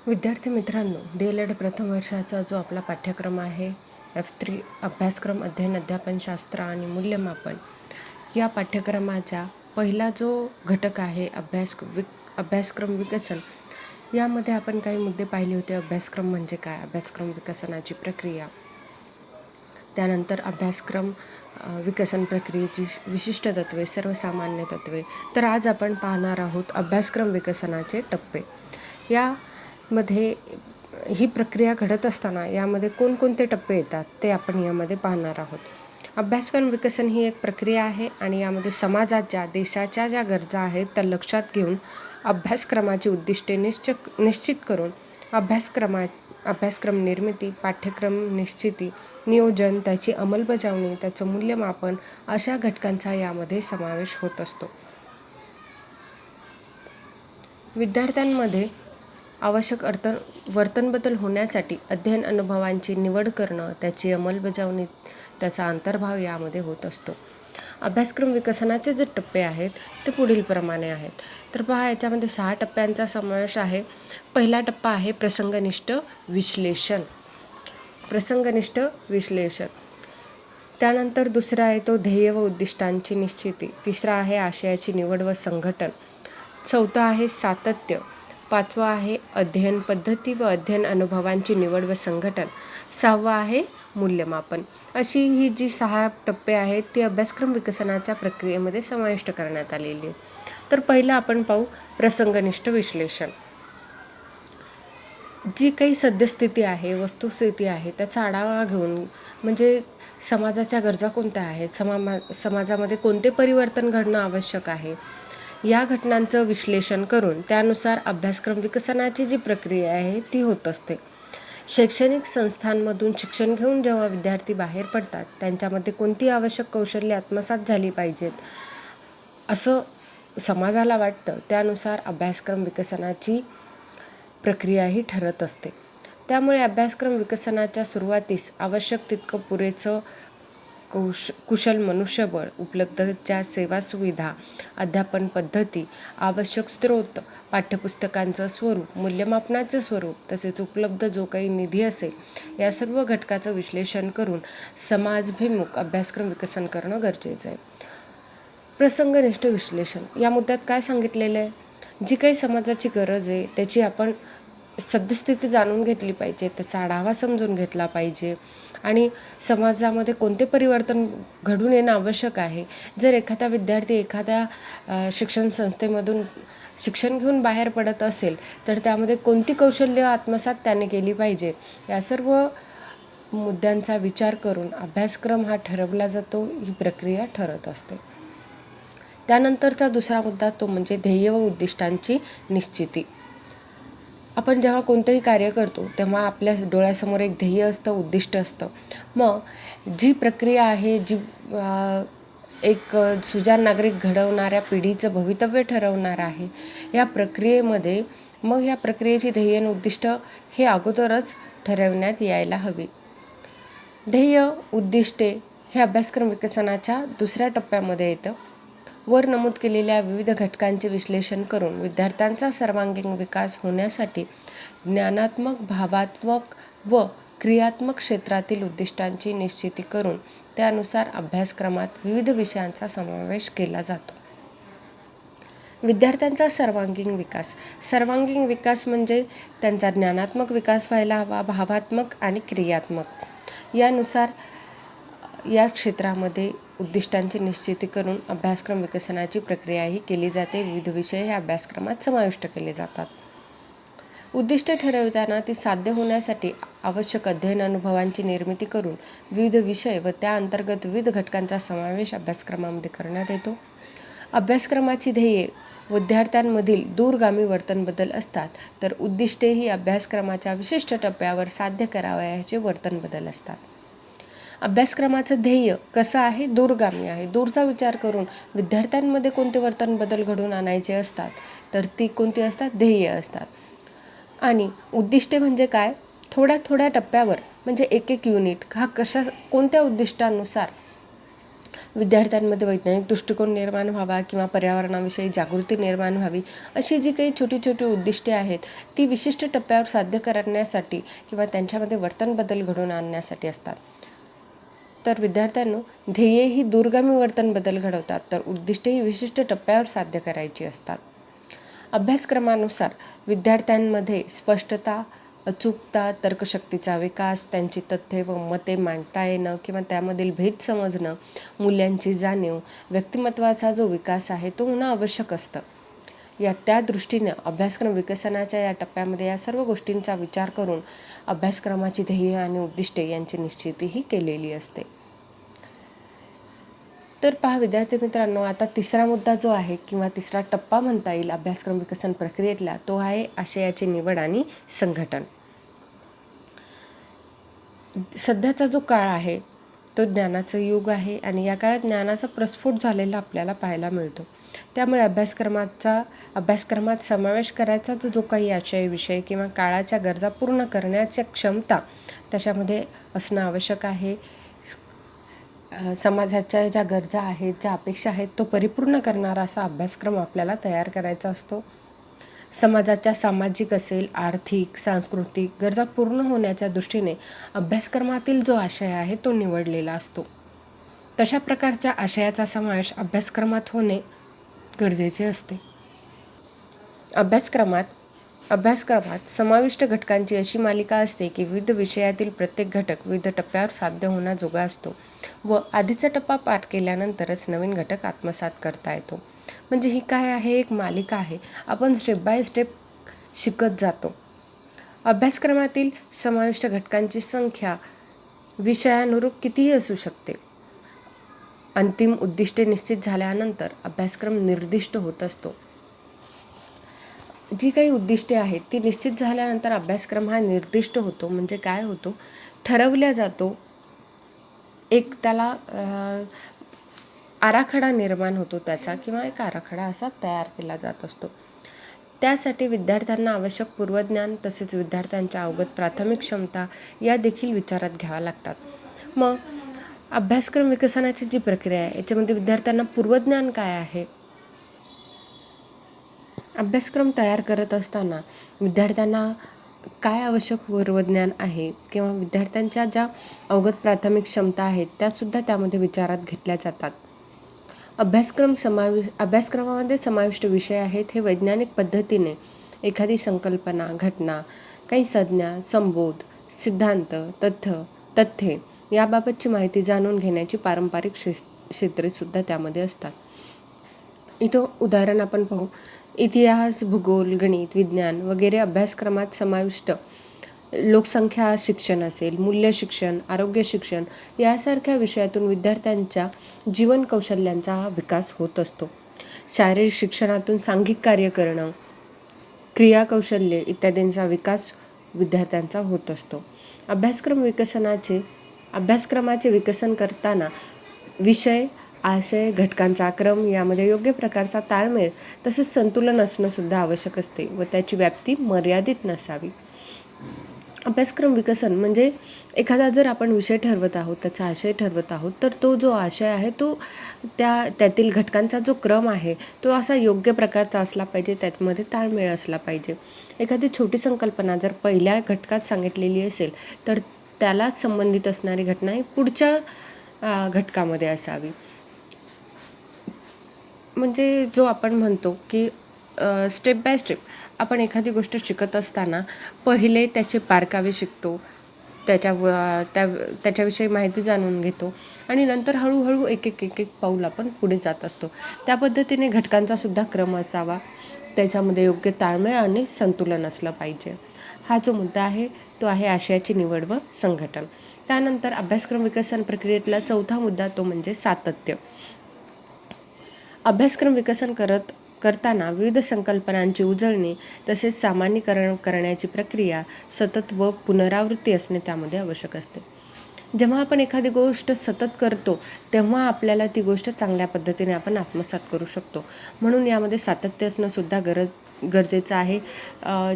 विद्यार्थी मित्रांनो, DLED प्रथम वर्षाचा जो आपला पाठ्यक्रम आहे F3 अभ्यासक्रम अध्ययन अध्यापनशास्त्र आणि मूल्यमापन या पाठ्यक्रमाचा पहिला जो घटक आहे अभ्यासक्रम विकसन, यामध्ये आपण काही मुद्दे पाहिले होते. अभ्यासक्रम म्हणजे काय, अभ्यासक्रम विकसनाची प्रक्रिया, त्यानंतर अभ्यासक्रम विकसन प्रक्रियेची विशिष्ट तत्वे, सर्वसामान्य तत्वे. तर आज आपण पाहणार आहोत अभ्यासक्रम विकसनाचे टप्पे. यामध्ये ही प्रक्रिया घडत असताना यामध्ये कोणकोणते टप्पे येतात ते आपण यामध्ये पाहणार आहोत. अभ्यासक्रम विकसन ही एक प्रक्रिया आहे आणि यामध्ये समाजाच्या, देशाच्या ज्या गरजा आहेत त्या लक्षात घेऊन अभ्यासक्रमाची उद्दिष्टे निश्चित करून अभ्यासक्रम निर्मिती, पाठ्यक्रम निश्चिती, नियोजन, त्याची अंमलबजावणी, त्याचं मूल्यमापन अशा घटकांचा यामध्ये समावेश होत असतो. विद्यार्थ्यांमध्ये आवश्यक वर्तन बदल होण्यासाठी अध्ययन अनुभवांची निवड करणं, त्याची अंमलबजावणी, त्याचा अंतर्भाव यामध्ये होत असतो. अभ्यासक्रम विकसनाचे जे टप्पे आहेत ते पुढील प्रमाणे आहेत. तर पहा, याच्यामध्ये 6 टप्प्यांचा समावेश आहे. पहिला टप्पा आहे प्रसंगनिष्ठ विश्लेषण. त्यानंतर दुसरा आहे तो ध्येय व उद्दिष्टांची निश्चिती. तिसरा आहे आशयाची निवड व संघटन. चौथा आहे सातत्य. पाचवा आहे अध्ययन पद्धती व अध्ययन अनुभवांची निवड व संघटन. सहावा आहे मूल्यमापन. अशी ही जी 6 टप्पे आहेत ती अभ्यासक्रम विकसनाच्या प्रक्रियेमध्ये समाविष्ट करण्यात आलेली आहेत. तर पहिलं आपण पाहू प्रसंगनिष्ठ विश्लेषण. जी काही सद्यस्थिती आहे, वस्तुस्थिती आहे, त्याचा आढावा घेऊन, म्हणजे समाजाच्या गरजा कोणत्या आहेत, समाजामध्ये कोणते परिवर्तन घडणं आवश्यक आहे, या घटनांचं विश्लेषण करून त्यानुसार अभ्यासक्रम विकसनाची जी प्रक्रिया आहे ती होत असते. शैक्षणिक संस्थांमधून शिक्षण घेऊन जेव्हा विद्यार्थी बाहेर पडतात, त्यांच्यामध्ये कोणती आवश्यक कौशल्ये आत्मसात झाली पाहिजेत असं समाजाला वाटतं, त्यानुसार अभ्यासक्रम विकसनाची प्रक्रिया ही ठरत असते. त्यामुळे अभ्यासक्रम विकसनाच्या सुरुवातीस आवश्यक तितकं पुरेसं कुशल मनुष्यबळ, उपलब्धच्या सेवा सुविधा, अध्यापन पद्धती, आवश्यक स्रोत, पाठ्यपुस्तकांचं स्वरूप, मूल्यमापनाचं स्वरूप, तसेच उपलब्ध जो काही निधी असेल, या सर्व घटकाचं विश्लेषण करून समाजभिमुख अभ्यासक्रम विकसन करणं गरजेचं आहे. प्रसंगनिष्ठ विश्लेषण या मुद्द्यात काय सांगितलेलं आहे, जी काही समाजाची गरज आहे त्याची आपण सद्यस्थिती जाणून घेतली पाहिजे, त्याचा आढावा समजून घेतला पाहिजे आणि समाजामध्ये कोणते परिवर्तन घडून येणं आवश्यक आहे. जर एखादा विद्यार्थी एखाद्या शिक्षण संस्थेमधून शिक्षण घेऊन बाहेर पडत असेल तर त्यामध्ये कोणती कौशल्य आत्मसात त्याने केली पाहिजे, या सर्व मुद्द्यांचा विचार करून अभ्यासक्रम हा ठरवला जातो, ही प्रक्रिया ठरत असते. त्यानंतरचा दुसरा मुद्दा तो म्हणजे ध्येय व उद्दिष्टांची निश्चिती. आपण जेव्हा कोणतंही कार्य करतो तेव्हा आपल्या डोळ्यासमोर एक ध्येय असतं, उद्दिष्ट असतं. मग जी प्रक्रिया आहे, जी एक सुजाण नागरिक घडवणाऱ्या पिढीचं भवितव्य ठरवणार आहे, या प्रक्रियेमध्ये मग या प्रक्रियेची ध्येय आणि उद्दिष्ट हे अगोदरच ठरवण्यात यायला हवी. ध्येय, उद्दिष्टे हे अभ्यासक्रम विकसनाच्या दुसऱ्या टप्प्यामध्ये येतं. वर नमूद केलेल्या विविध घटकांचे विश्लेषण करून विद्यार्थ्यांचा सर्वांगीण विकास होण्यासाठी ज्ञानात्मक, भावात्मक व क्रियात्मक क्षेत्रातील उद्दिष्टांची निश्चिती करून त्यानुसार अभ्यासक्रमात विविध विषयांचा समावेश केला जातो. विद्यार्थ्यांचा सर्वांगीण विकास म्हणजे त्यांचा ज्ञानात्मक विकास व्हायला हवा, भावात्मक आणि क्रियात्मक यानुसार या क्षेत्रामध्ये उद्दिष्टांची निश्चिती करून अभ्यासक्रम विकसनाची प्रक्रिया ही केली जाते. विविध विषय या अभ्यासक्रमात समाविष्ट केले जातात. उद्दिष्टे ठरवताना ती साध्य होण्यासाठी आवश्यक अध्ययन अनुभवांची निर्मिती करून विविध विषय व त्या अंतर्गत विविध घटकांचा समावेश अभ्यासक्रमामध्ये करण्यात येतो. अभ्यासक्रमाची ध्येये विद्यार्थ्यांमधील दूरगामी वर्तन बदल असतात, तर उद्दिष्टे ही अभ्यासक्रमाच्या विशिष्ट टप्प्यावर साध्य करावयाचे वर्तन बदल असतात. अभ्यासक्रमाचं ध्येय कसं आहे, दूरगामी आहे. दूरचा विचार करून विद्यार्थ्यांमध्ये कोणते वर्तन बदल घडवून आणायचे असतात, तर ती कोणती असतात, ध्येय असतात. आणि उद्दिष्टे म्हणजे काय, थोड्या थोड्या टप्प्यावर, म्हणजे एक युनिट हा कोणत्या उद्दिष्टानुसार विद्यार्थ्यांमध्ये वैज्ञानिक दृष्टिकोन निर्माण व्हावा किंवा पर्यावरणाविषयी जागृती निर्माण व्हावी, अशी जी काही छोटी छोटी उद्दिष्टे आहेत ती विशिष्ट टप्प्यावर साध्य करण्यासाठी किंवा त्यांच्यामध्ये वर्तन बदल घडवून आणण्यासाठी असतात. तर विद्यार्थ्यांनो, ध्येये ही दूरगामी वर्तन बदल घडवतात, तर उद्दिष्टे ही विशिष्ट टप्प्यावर साध्य करायची असतात. अभ्यासक्रमानुसार विद्यार्थ्यांमध्ये स्पष्टता, अचूकता, तर्कशक्तीचा विकास, त्यांची तथ्ये व मते मांडता येणं किंवा त्यामधील भेद समजणं, मूल्यांची जाणीव, व्यक्तिमत्त्वाचा जो विकास आहे तो होणं आवश्यक असतं. त्या दृष्टीने अभ्यासक्रम विकसनाच्या या टप्प्यामध्ये या सर्व गोष्टींचा विचार करून अभ्यासक्रमाची ध्येय आणि उद्दिष्टे यांची निश्चितीही केलेली असते. तर पहा विद्यार्थी मित्रांनो, आता तिसरा मुद्दा जो आहे किंवा तिसरा टप्पा म्हणता येईल अभ्यासक्रम विकसन प्रक्रियेतला, तो आहे आशयाची निवड आणि संघटन. सध्याचा जो काळ आहे तो ज्ञानाचं युग आहे आणि या काळात ज्ञानाचा प्रस्फोट झालेला आपल्याला पाहायला मिळतो. त्यामुळे अभ्यासक्रमात समावेश करायचा जो काही आशय, विषय किंवा काळाच्या गरजा पूर्ण करण्याची क्षमता त्याच्यामध्ये असणं आवश्यक आहे. समाजाच्या ज्या गरजा आहेत, ज्या अपेक्षा आहेत, तो परिपूर्ण करणारा असा अभ्यासक्रम आपल्याला तयार करायचा असतो. समाजाच्या सामाजिक असेल, आर्थिक, सांस्कृतिक गरजा पूर्ण होण्याच्या दृष्टीने अभ्यासक्रमातील जो आशय आहे तो निवडलेला असतो. तशा प्रकारच्या आशयाचा समावेश अभ्यासक्रमात होणे गरजेचे असते. अभ्यासक्रमात समाविष्ट घटकांची अशी मालिका असते की विविध विषयातील प्रत्येक घटक विविध टप्प्यावर साध्य होण्याजोगा असतो व आधीचा टप्पा पार केल्यानंतरच नवीन घटक आत्मसात करता येतो. म्हणजे ही काय आहे, एक मालिका आहे. आपण स्टेप बाय स्टेप शिकत जातो. अभ्यासक्रमातील समाविष्ट घटकांची संख्या विषयानुरूप कितीही असू शकते. अंतिम उद्दिष्टे निश्चित झाल्यानंतर अभ्यासक्रम निर्दिष्ट होत असतो. जी काही उद्दिष्टे आहेत ती निश्चित झाल्यानंतर अभ्यासक्रम हा निर्दिष्ट होतो. म्हणजे काय होतो, ठरवल्या जातो. एक त्याला आराखडा निर्माण होतो त्याचा, किंवा एक आराखडा असा तयार केला जात असतो. त्यासाठी विद्यार्थ्यांना आवश्यक पूर्वज्ञान तसेच विद्यार्थ्यांच्या अवगत प्राथमिक क्षमता या देखील विचारात घ्याव्या लागतात. मग अभ्यासक्रम विकसनाची जी प्रक्रिया आहे याच्यामध्ये विद्यार्थ्यांना पूर्वज्ञान काय आहे, अभ्यासक्रम तयार करत असताना विद्यार्थ्यांना काय आवश्यक पूर्वज्ञान आहे किंवा विद्यार्थ्यांच्या ज्या अवगत प्राथमिक क्षमता आहेत त्यासुद्धा त्यामध्ये विचारात घेतल्या जातात. अभ्यासक्रमामध्ये समाविष्ट विषय आहेत हे वैज्ञानिक पद्धतीने एखादी संकल्पना, घटना, काही संज्ञा, संबोध, सिद्धांत, तथ्ये याबाबतची माहिती जाणून घेण्याची पारंपरिक क्षेत्रेसुद्धा त्यामध्ये असतात. इथं उदाहरण आपण पाहू. इतिहास, भूगोल, गणित, विज्ञान वगैरे अभ्यासक्रमात समाविष्ट लोकसंख्या शिक्षण असेल, मूल्य शिक्षण, आरोग्य शिक्षण यासारख्या विषयातून विद्यार्थ्यांच्या जीवन कौशल्यांचा विकास होत असतो. शारीरिक शिक्षणातून सांघिक कार्य करणं, क्रियाकौशल्ये इत्यादींचा विकास विद्यार्थ्यांचा होत असतो. अभ्यासक्रमाचे विकसन करताना विषय, आशय, घटकांचा क्रम यामध्ये योग्य प्रकारचा ताळमेळ तसेच संतुलन असणं सुद्धा आवश्यक असते व त्याची व्याप्ती मर्यादित नसावी. अभ्यासक्रम विकसन म्हणजे एखादा जर आपण विषय ठरवत आहोत, त्याचा आशय ठरवत आहोत, तर तो जो आशय आहे तो त्यातील घटकांचा जो क्रम आहे तो असा योग्य प्रकारचा असला पाहिजे, त्यामध्ये ताळमेळ असला पाहिजे. एखादी छोटी संकल्पना जर पहिल्या घटकात सांगितलेली असेल तर त्यालाच संबंधित असणारी घटना ही पुढच्या घटकामध्ये असावी. म्हणजे जो आपण म्हणतो की स्टेप बाय स्टेप आपण एखादी गोष्ट शिकत असताना पहिले त्याचे बारकावे शिकतो, त्याच्याविषयी माहिती जाणून घेतो आणि नंतर हळूहळू एक एक पाऊल आपण पुढे जात असतो. त्या पद्धतीने घटकांचा सुद्धा क्रम असावा, त्याच्यामध्ये योग्य ताळमेळ आणि संतुलन असलं पाहिजे. हा जो मुद्दा आहे तो आहे आशयाची निवड व संघटन. त्यानंतर अभ्यासक्रम विकसन प्रक्रियेतला चौथा मुद्दा तो म्हणजे सातत्य. अभ्यासक्रम विकसन करताना विविध संकल्पनांची उजळणी तसेच सामान्यीकरण करण्याची प्रक्रिया सतत व पुनरावृत्ती असणे त्यामध्ये आवश्यक असते. जेव्हा आपण एखादी गोष्ट सतत करतो तेव्हा आपल्याला ती गोष्ट चांगल्या पद्धतीने आपण आत्मसात करू शकतो. म्हणून यामध्ये सातत्य असणं सुद्धा गरजेचं आहे.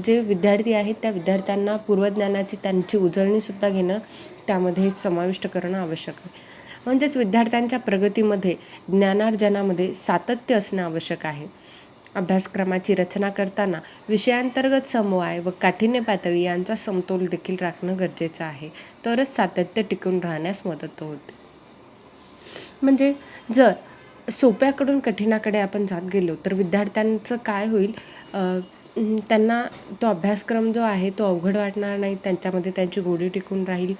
जे विद्यार्थी आहेत त्या विद्यार्थ्यांना पूर्वज्ञानाची त्यांची उजळणीसुद्धा घेणं त्यामध्ये समाविष्ट करणं आवश्यक आहे. म्हणजेच विद्यार्थ्यांच्या प्रगतीमध्ये, ज्ञानार्जनामध्ये सातत्य असणं आवश्यक आहे. अभ्यासक्रमाची रचना करताना विषयांतर्गत समवाय व काठिण्य पातळी यांचा समतोल देखील राखणं गरजेचं आहे. तरच सातत्य टिकून राहण्यास मदत होते. म्हणजे जर सोप्याकडून कठीणाकडे आपण जात गेलो तर विद्यार्थ्यांचं काय होईल, त्यांना तो अभ्यासक्रम जो आहे तो अवघड वाटणार नाही, त्यांच्यामध्ये त्यांची गोडी टिकून राहील.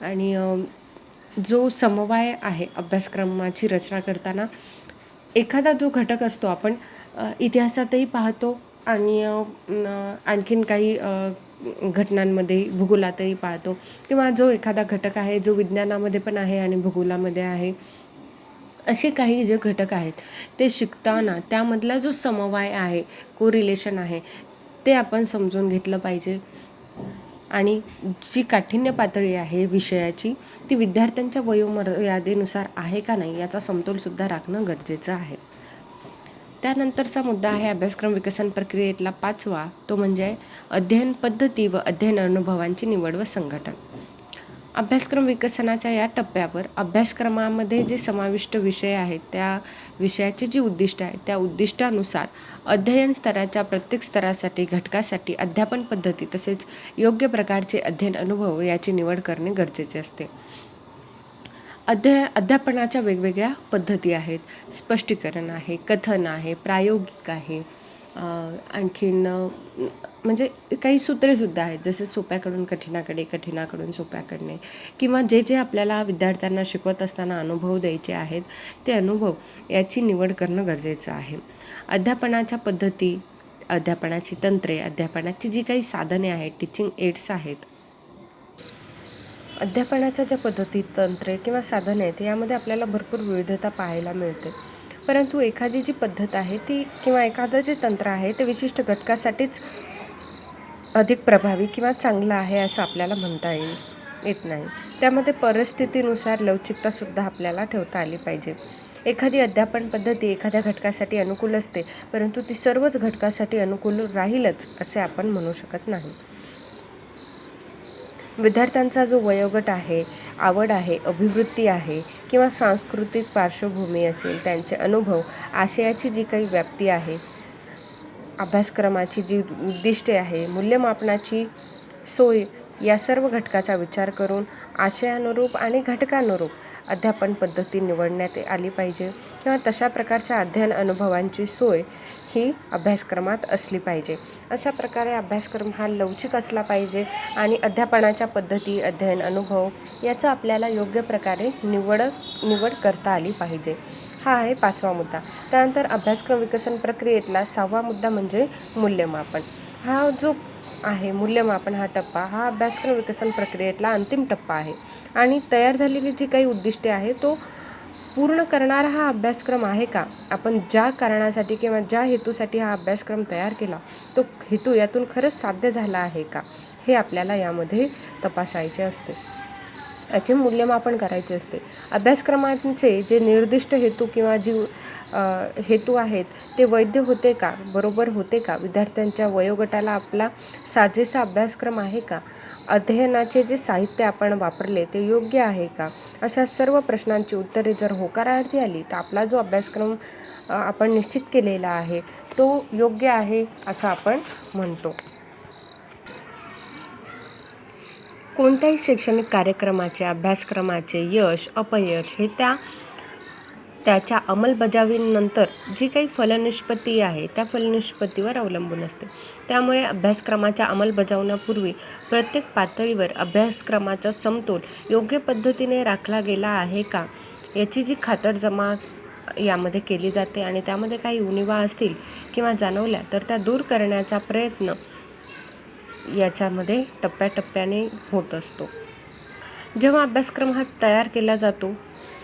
आणि जो समवाय आहे अभ्यासक्रमाची रचना करताना, एखादा जो घटक असतो आपण इतिहासातही पाहतो आणि आणखीन काही घटनांमध्ये भूगोलातही पाहतो, किंवा जो एखादा घटक आहे जो विज्ञानामध्ये पण आहे आणि भूगोलामध्ये आहे, असे काही जे घटक आहेत ते शिकताना त्यामधला जो समवाय आहे, कोरिलेशन आहे, ते आपण समजून घेतलं पाहिजे. आणि जी काठिण्य पातळी आहे विषयाची, ती विद्यार्थ्यांच्या वयोमर्यादेनुसार आहे का नाही याचा समतोलसुद्धा राखणं गरजेचं आहे. त्यानंतरचा मुद्दा आहे अभ्यासक्रम विकसन प्रक्रियेतला 5वा, तो म्हणजे अध्ययन पद्धती व अध्ययन अनुभवांची निवड व संघटन. अभ्यासक्रम विकसनाच्या या टप्प्यावर अभ्यासक्रमामध्ये जे समाविष्ट विषय आहेत, त्या विषयाची जी उद्दिष्ट आहेत, त्या उद्दिष्टानुसार अध्ययन स्तराच्या प्रत्येक स्तरासाठी, घटकासाठी अध्यापन पद्धती तसेच योग्य प्रकारचे अध्ययन अनुभव याची निवड करणे गरजेचे असते. अध्यापनाच्या वेगवेगळ्या पद्धती आहेत. स्पष्टीकरण आहे, कथन आहे, प्रायोगिक आहे, आणखीन म्हणजे काही सूत्रेसुद्धा आहेत, जसे सोप्याकडून कठीणाकडे, कठीणाकडून सोप्याकडे, किंवा जे जे आपल्याला विद्यार्थ्यांना शिकवत असताना अनुभव द्यायचे आहेत, ते अनुभव याची निवड करणं गरजेचं आहे. अध्यापनाच्या पद्धती, अध्यापनाची तंत्रे, अध्यापनाची जी काही साधने आहेत, टीचिंग एड्स आहेत, अध्यापनाच्या ज्या पद्धती, तंत्रे किंवा साधने आहेत, यामध्ये आपल्याला भरपूर विविधता पाहायला मिळते. परंतु एखादी जी पद्धत आहे ती किंवा एखादं जे तंत्र आहे ते विशिष्ट घटकासाठीच अधिक प्रभावी किंवा चांगलं आहे असं आपल्याला म्हणता येत नाही. त्यामध्ये परिस्थितीनुसार लवचिकतासुद्धा आपल्याला ठेवता आली पाहिजे. एखादी अध्यापन पद्धती एखाद्या घटकासाठी अनुकूल असते, परंतु ती सर्वच घटकासाठी अनुकूल राहीलच असे आपण म्हणू शकत नाही. विद्यार्थ्यांचा जो वयोगट आहे, आवड आहे, अभिवृत्ती आहे किंवा सांस्कृतिक पार्श्वभूमी असेल, त्यांचे अनुभव, आशयाची जी काही व्याप्ती आहे, अभ्यासक्रमाची जी उद्दिष्टे आहे, मूल्यमापनाची सोय, या सर्व घटकाचा विचार करून आशयानुरूप आणि घटकानुरूप अध्यापन पद्धती निवडण्यात आली पाहिजे, किंवा तशा प्रकारच्या अध्ययन अनुभवांची सोय ही अभ्यासक्रमात असली पाहिजे. अशा प्रकारे अभ्यासक्रम हा लवचिक असला पाहिजे आणि अध्यापनाच्या पद्धती, अध्ययन अनुभव याचा आपल्याला योग्य प्रकारे निवड करता आली पाहिजे. हा आहे 5वा मुद्दा. त्यानंतर अभ्यासक्रम विकसन प्रक्रियेतला 6वा मुद्दा म्हणजे मूल्यमापन. हा जो आहे मूल्यमापन, हा टप्पा हा अभ्यासक्रम विकसन प्रक्रियेतला अंतिम टप्पा आहे आणि तयार झालेली जी काही उद्दिष्टे आहे तो पूर्ण करणारा हा अभ्यासक्रम आहे का, आपण ज्या कारणासाठी किंवा ज्या हेतूसाठी हा अभ्यासक्रम तयार केला तो हेतू यातून खरंच साध्य झाला आहे का, हे आपल्याला यामध्ये तपासायचे असते, याचे मूल्यमापन करायचे असते. अभ्यासक्रमांचे जे निर्दिष्ट हेतू किंवा जी हेतू आहेत ते वैध होते का, बरोबर होते का, विद्यार्थ्यांच्या वयोगटाला आपला साजेसा अभ्यासक्रम आहे का, अध्ययनाचे जे साहित्य आपण वापरले ते योग्य आहे का, अशा सर्व प्रश्नांची उत्तरे जर होकारार्थी आली तर आपला जो अभ्यासक्रम आपण निश्चित केलेला आहे तो योग्य आहे असं आपण म्हणतो. कोणत्याही शैक्षणिक कार्यक्रमाचे, अभ्यासक्रमाचे यश अपयश हे त्याच्या अंमलबजावणीनंतर जी काही फलनिष्पत्ती आहे त्या फलनिष्पत्तीवर अवलंबून असते. त्यामुळे अभ्यासक्रमाच्या अंमलबजावणीपूर्वी प्रत्येक पातळीवर अभ्यासक्रमाचा समतोल योग्य पद्धतीने राखला गेला आहे का, याची जी खातरजमा यामध्ये केली जाते आणि त्यामध्ये काही उणिवा असतील किंवा जाणवल्या तर त्या दूर करण्याचा प्रयत्न याच्यामध्ये टप्प्याटप्प्याने होत असतो. जेव्हा अभ्यासक्रम हा तयार केला जातो,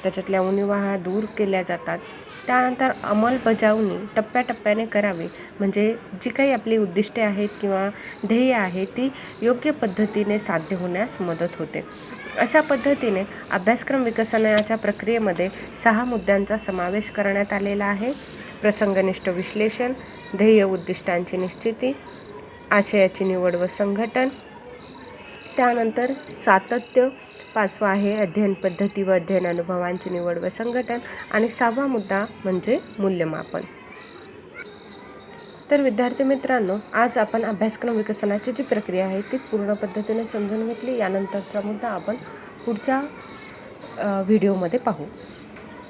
त्याच्यातल्या उणिवा हा दूर केल्या जातात, त्यानंतर अंमलबजावणी टप्प्याटप्प्याने करावी, म्हणजे जी काही आपली उद्दिष्टे आहेत किंवा ध्येय आहे ती योग्य पद्धतीने साध्य होण्यास मदत होते. अशा पद्धतीने अभ्यासक्रम विकसनाच्या प्रक्रियेमध्ये 6 मुद्द्यांचा समावेश करण्यात आलेला आहे. प्रसंगनिष्ठ विश्लेषण, ध्येय उद्दिष्टांची निश्चिती, आशयाची निवड व संघटन, त्यानंतर सातत्य, 5वा आहे अध्ययन पद्धती व अध्ययन अनुभवांची निवड व संघटन. आणि 6वा मुद्दा म्हणजे मूल्यमापन. तर विद्यार्थी मित्रांनो, आज आपण अभ्यासक्रम विकसनाची जी प्रक्रिया आहे ती पूर्ण पद्धतीने समजून घेतली. यानंतरचा मुद्दा आपण पुढच्या व्हिडिओमध्ये पाहू.